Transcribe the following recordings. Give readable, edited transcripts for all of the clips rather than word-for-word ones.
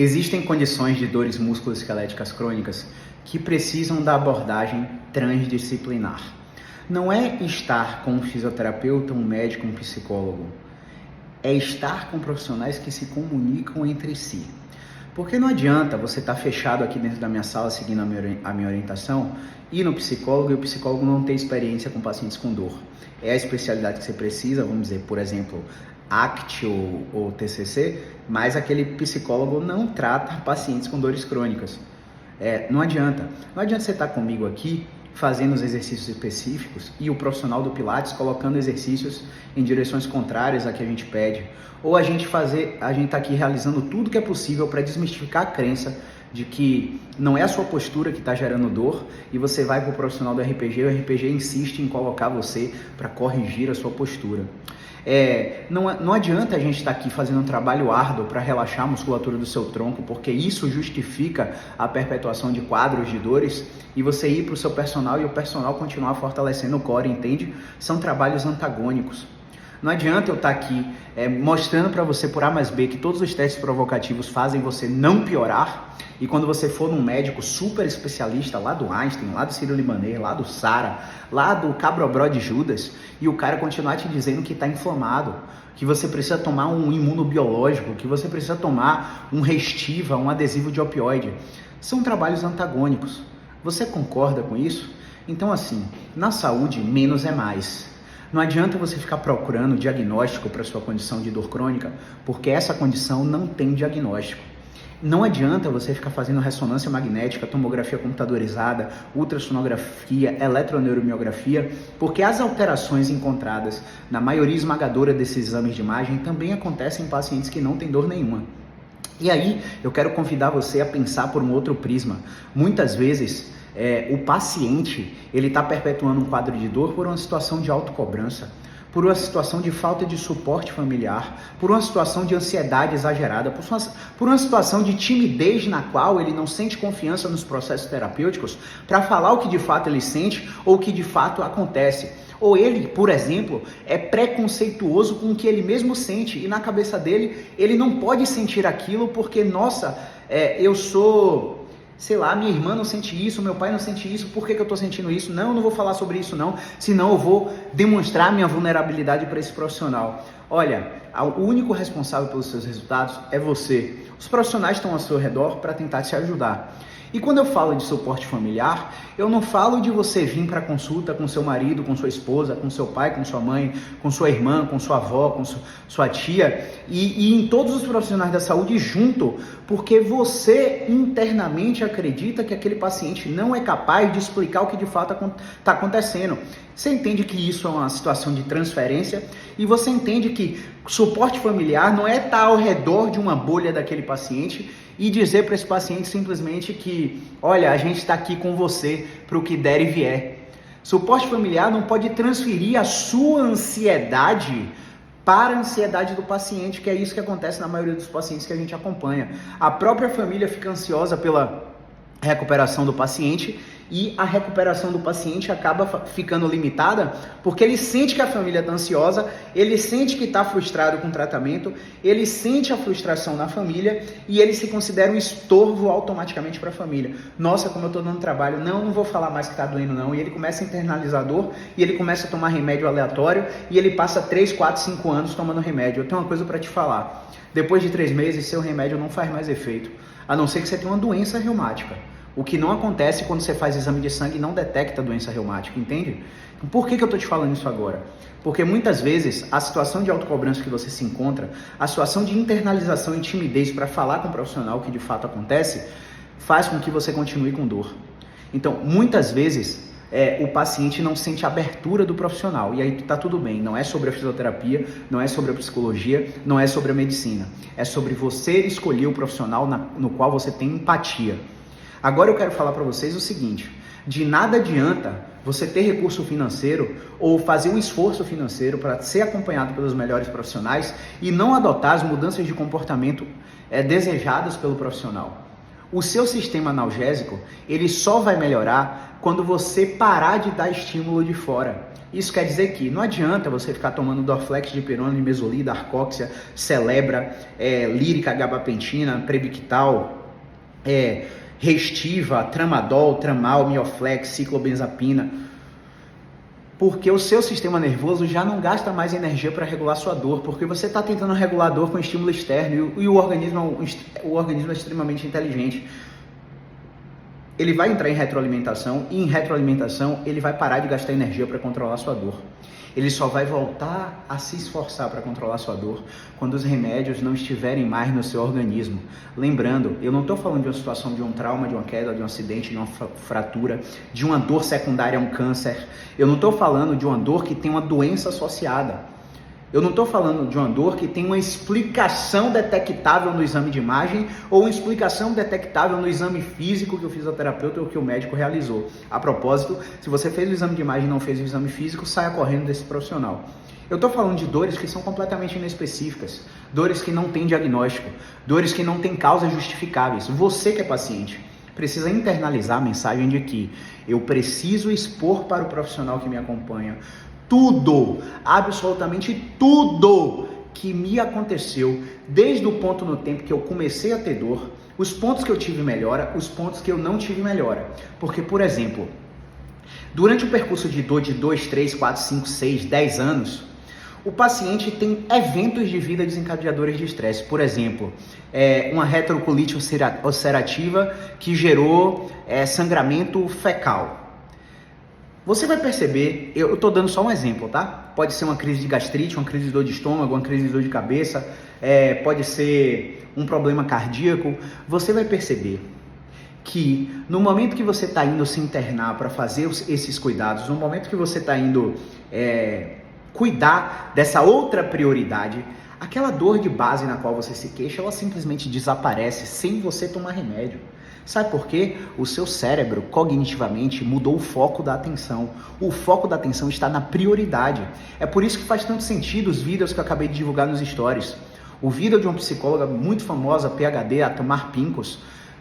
Existem condições de dores musculoesqueléticas crônicas que precisam da abordagem transdisciplinar. Não é estar com um fisioterapeuta, um médico, um psicólogo. É estar com profissionais que se comunicam entre si. Porque não adianta você estar fechado aqui dentro da minha sala seguindo a minha orientação, ir no psicólogo e o psicólogo não ter experiência com pacientes com dor. É a especialidade que você precisa, vamos dizer, por exemplo, ACT ou TCC, mas aquele psicólogo não trata pacientes com dores crônicas. Não adianta você estar comigo aqui fazendo os exercícios específicos e o profissional do Pilates colocando exercícios em direções contrárias a que a gente pede, ou a gente tá aqui realizando tudo que é possível para desmistificar a crença de que não é a sua postura que está gerando dor e você vai para o profissional do RPG e o RPG insiste em colocar você para corrigir a sua postura. Não adianta a gente estar aqui fazendo um trabalho árduo para relaxar a musculatura do seu tronco, porque isso justifica a perpetuação de quadros de dores, e você ir para o seu personal e o personal continuar fortalecendo o core, entende? São trabalhos antagônicos. Não adianta eu estar aqui mostrando para você por A mais B que todos os testes provocativos fazem você não piorar, e quando você for num médico super especialista, lá do Einstein, lá do Sírio-Libanês, lá do Sara, lá do Cabrobró de Judas, e o cara continuar te dizendo que está inflamado, que você precisa tomar um imunobiológico, que você precisa tomar um Restiva, um adesivo de opioide. São trabalhos antagônicos. Você concorda com isso? Então, assim, na saúde, menos é mais. Não adianta você ficar procurando diagnóstico para sua condição de dor crônica, porque essa condição não tem diagnóstico. Não adianta você ficar fazendo ressonância magnética, tomografia computadorizada, ultrassonografia, eletroneuromiografia, porque as alterações encontradas na maioria esmagadora desses exames de imagem também acontecem em pacientes que não têm dor nenhuma. E aí, eu quero convidar você a pensar por um outro prisma. Muitas vezes, o paciente ele está perpetuando um quadro de dor por uma situação de autocobrança, por uma situação de falta de suporte familiar, por uma situação de ansiedade exagerada, por uma situação de timidez na qual ele não sente confiança nos processos terapêuticos para falar o que de fato ele sente ou o que de fato acontece. Ou ele, por exemplo, é preconceituoso com o que ele mesmo sente e na cabeça dele ele não pode sentir aquilo porque, eu sou... sei lá, minha irmã não sente isso, meu pai não sente isso, por que eu estou sentindo isso? Não, eu não vou falar sobre isso não, senão eu vou demonstrar minha vulnerabilidade para esse profissional. Olha, o único responsável pelos seus resultados é você. Os profissionais estão ao seu redor para tentar te ajudar. E quando eu falo de suporte familiar, eu não falo de você vir para consulta com seu marido, com sua esposa, com seu pai, com sua mãe, com sua irmã, com sua avó, com sua tia e em todos os profissionais da saúde junto, porque você internamente acredita que aquele paciente não é capaz de explicar o que de fato está acontecendo. Você entende que isso é uma situação de transferência e você entende que suporte familiar não é estar ao redor de uma bolha daquele paciente e dizer para esse paciente simplesmente que, olha, a gente está aqui com você para o que der e vier. Suporte familiar não pode transferir a sua ansiedade para a ansiedade do paciente, que é isso que acontece na maioria dos pacientes que a gente acompanha. A própria família fica ansiosa pela recuperação do paciente e a recuperação do paciente acaba ficando limitada porque ele sente que a família está ansiosa, ele sente que está frustrado com o tratamento, ele sente a frustração na família e ele se considera um estorvo automaticamente para a família. Nossa, como eu estou dando trabalho, não vou falar mais que está doendo não. E ele começa a internalizar dor e ele começa a tomar remédio aleatório e ele passa 3, 4, 5 anos tomando remédio. Eu tenho uma coisa para te falar, depois de 3 meses seu remédio não faz mais efeito, a não ser que você tenha uma doença reumática. O que não acontece quando você faz exame de sangue e não detecta doença reumática, entende? Por que eu estou te falando isso agora? Porque muitas vezes a situação de autocobrança que você se encontra, a situação de internalização e timidez para falar com o profissional o que de fato acontece, faz com que você continue com dor. Então, muitas vezes, o paciente não sente a abertura do profissional, e aí tá tudo bem, não é sobre a fisioterapia, não é sobre a psicologia, não é sobre a medicina, é sobre você escolher o profissional no qual você tem empatia. Agora eu quero falar para vocês o seguinte, de nada adianta você ter recurso financeiro ou fazer um esforço financeiro para ser acompanhado pelos melhores profissionais e não adotar as mudanças de comportamento desejadas pelo profissional. O seu sistema analgésico, ele só vai melhorar quando você parar de dar estímulo de fora. Isso quer dizer que não adianta você ficar tomando Dorflex, dipirona, nimesulida, arcóxia, celebra, lírica, gabapentina, prebictal, restiva, tramadol, tramal, mioflex, ciclobenzapina, porque o seu sistema nervoso já não gasta mais energia para regular sua dor, porque você está tentando regular a dor com estímulo externo e o organismo é extremamente inteligente. Ele vai entrar em retroalimentação e em retroalimentação ele vai parar de gastar energia para controlar sua dor. Ele só vai voltar a se esforçar para controlar sua dor quando os remédios não estiverem mais no seu organismo. Lembrando, eu não estou falando de uma situação de um trauma, de uma queda, de um acidente, de uma fratura, de uma dor secundária a um câncer. Eu não estou falando de uma dor que tem uma doença associada. Eu não estou falando de uma dor que tem uma explicação detectável no exame de imagem ou uma explicação detectável no exame físico que o fisioterapeuta ou que o médico realizou. A propósito, se você fez o exame de imagem e não fez o exame físico, saia correndo desse profissional. Eu estou falando de dores que são completamente inespecíficas, dores que não têm diagnóstico, dores que não têm causas justificáveis. Você que é paciente precisa internalizar a mensagem de que eu preciso expor para o profissional que me acompanha tudo, absolutamente tudo que me aconteceu desde o ponto no tempo que eu comecei a ter dor, os pontos que eu tive melhora, os pontos que eu não tive melhora. Porque, por exemplo, durante o percurso de dor de 2, 3, 4, 5, 6, 10 anos, o paciente tem eventos de vida desencadeadores de estresse. Por exemplo, uma retrocolite ulcerativa que gerou sangramento fecal. Você vai perceber, eu estou dando só um exemplo, tá? Pode ser uma crise de gastrite, uma crise de dor de estômago, uma crise de dor de cabeça, pode ser um problema cardíaco. Você vai perceber que no momento que você está indo se internar para fazer esses cuidados, no momento que você está indo cuidar dessa outra prioridade, aquela dor de base na qual você se queixa, ela simplesmente desaparece sem você tomar remédio. Sabe por quê? O seu cérebro, cognitivamente, mudou o foco da atenção. O foco da atenção está na prioridade. É por isso que faz tanto sentido os vídeos que eu acabei de divulgar nos stories. O vídeo de uma psicóloga muito famosa, PhD, a Tamar Pincos,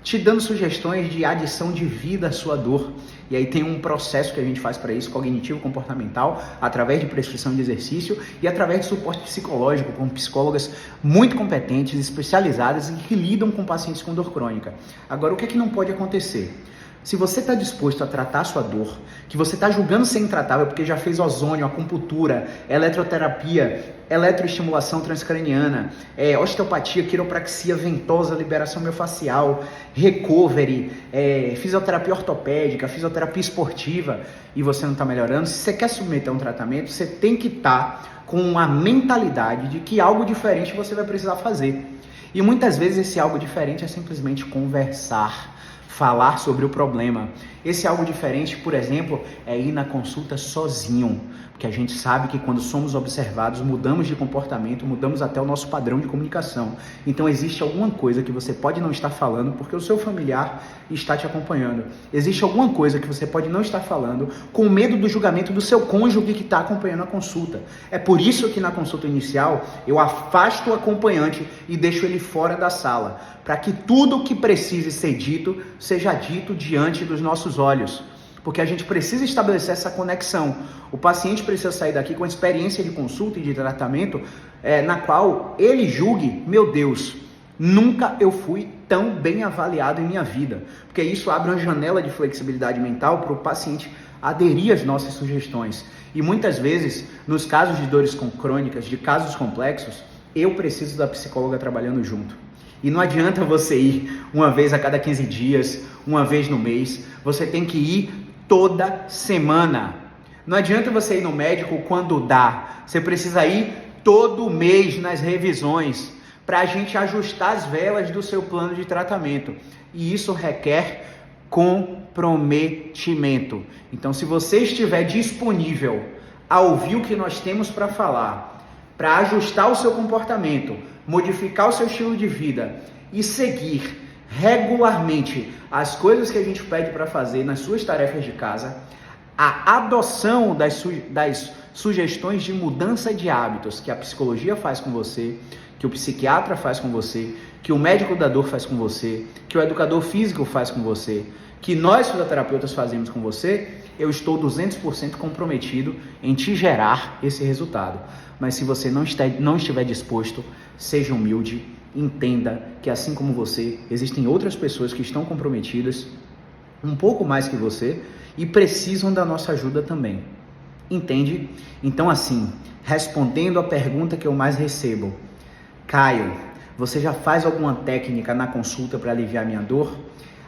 te dando sugestões de adição de vida à sua dor. E aí tem um processo que a gente faz para isso, cognitivo-comportamental, através de prescrição de exercício e através de suporte psicológico, com psicólogas muito competentes, especializadas e que lidam com pacientes com dor crônica. Agora, o que é que não pode acontecer? Se você está disposto a tratar a sua dor, que você está julgando ser intratável porque já fez ozônio, acupuntura, eletroterapia, eletroestimulação transcraniana, osteopatia, quiropraxia ventosa, liberação miofascial, recovery, fisioterapia ortopédica, fisioterapia esportiva, e você não está melhorando, se você quer submeter a um tratamento, você tem que estar com a mentalidade de que algo diferente você vai precisar fazer. E muitas vezes esse algo diferente é simplesmente conversar, falar sobre o problema. Esse algo diferente, por exemplo, é ir na consulta sozinho, porque a gente sabe que quando somos observados, mudamos de comportamento, mudamos até o nosso padrão de comunicação. Então existe alguma coisa que você pode não estar falando porque o seu familiar está te acompanhando. Existe alguma coisa que você pode não estar falando com medo do julgamento do seu cônjuge que está acompanhando a consulta. É por isso que na consulta inicial eu afasto o acompanhante e deixo ele fora da sala, para que tudo o que precise ser dito seja dito diante dos nossos olhos. Porque a gente precisa estabelecer essa conexão. O paciente precisa sair daqui com a experiência de consulta e de tratamento na qual ele julgue, meu Deus, nunca eu fui tão bem avaliado em minha vida. Porque isso abre uma janela de flexibilidade mental para o paciente aderir às nossas sugestões. E muitas vezes, nos casos de dores crônicas, de casos complexos, eu preciso da psicóloga trabalhando junto. E não adianta você ir uma vez a cada 15 dias, uma vez no mês, você tem que ir toda semana. Não adianta você ir no médico quando dá, você precisa ir todo mês nas revisões, para a gente ajustar as velas do seu plano de tratamento. E isso requer comprometimento. Então, se você estiver disponível a ouvir o que nós temos para falar, para ajustar o seu comportamento, modificar o seu estilo de vida e seguir regularmente as coisas que a gente pede para fazer nas suas tarefas de casa, a adoção das sugestões de mudança de hábitos que a psicologia faz com você, que o psiquiatra faz com você, que o médico da dor faz com você, que o educador físico faz com você, que nós fisioterapeutas fazemos com você, eu estou 200% comprometido em te gerar esse resultado. Mas se você não estiver disposto, seja humilde, entenda que assim como você, existem outras pessoas que estão comprometidas um pouco mais que você e precisam da nossa ajuda também. Entende? Então assim, respondendo a pergunta que eu mais recebo, Caio, você já faz alguma técnica na consulta para aliviar minha dor?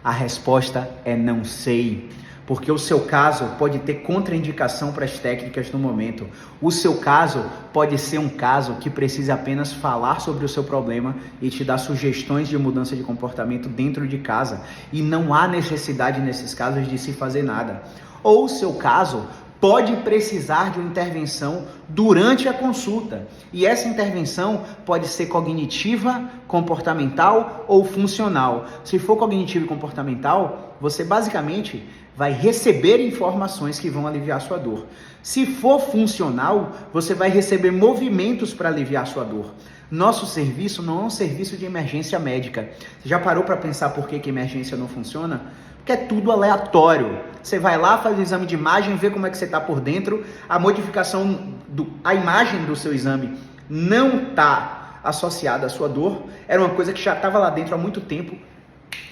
A resposta é não sei, porque o seu caso pode ter contraindicação para as técnicas no momento. O seu caso pode ser um caso que precisa apenas falar sobre o seu problema e te dar sugestões de mudança de comportamento dentro de casa. E não há necessidade nesses casos de se fazer nada. Ou o seu caso pode precisar de uma intervenção durante a consulta. E essa intervenção pode ser cognitiva, comportamental ou funcional. Se for cognitiva e comportamental, você basicamente vai receber informações que vão aliviar sua dor. Se for funcional, você vai receber movimentos para aliviar sua dor. Nosso serviço não é um serviço de emergência médica. Você já parou para pensar por que emergência não funciona? Porque é tudo aleatório. Você vai lá, faz o exame de imagem, vê como é que você está por dentro, a modificação, a imagem do seu exame não está associada à sua dor, era uma coisa que já estava lá dentro há muito tempo,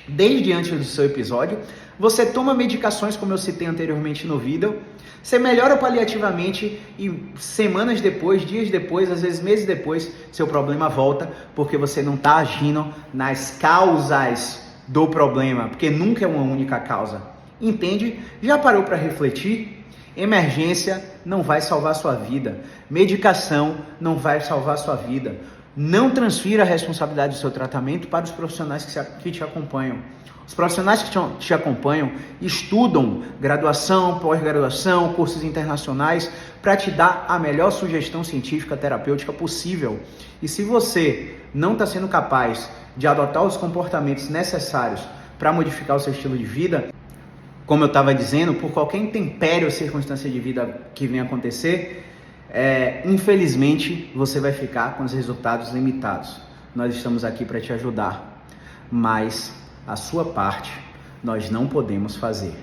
desde antes do seu episódio. Você toma medicações, como eu citei anteriormente no vídeo, você melhora paliativamente e semanas depois, dias depois, às vezes meses depois, seu problema volta, porque você não está agindo nas causas do problema, porque nunca é uma única causa. Entende? Já parou para refletir? Emergência não vai salvar sua vida. Medicação não vai salvar sua vida. Não transfira a responsabilidade do seu tratamento para os profissionais que te acompanham. Os profissionais que te acompanham estudam graduação, pós-graduação, cursos internacionais para te dar a melhor sugestão científica terapêutica possível. E se você não está sendo capaz de adotar os comportamentos necessários para modificar o seu estilo de vida, como eu estava dizendo, por qualquer intempérie ou circunstância de vida que venha acontecer, infelizmente você vai ficar com os resultados limitados. Nós estamos aqui para te ajudar, mas a sua parte nós não podemos fazer.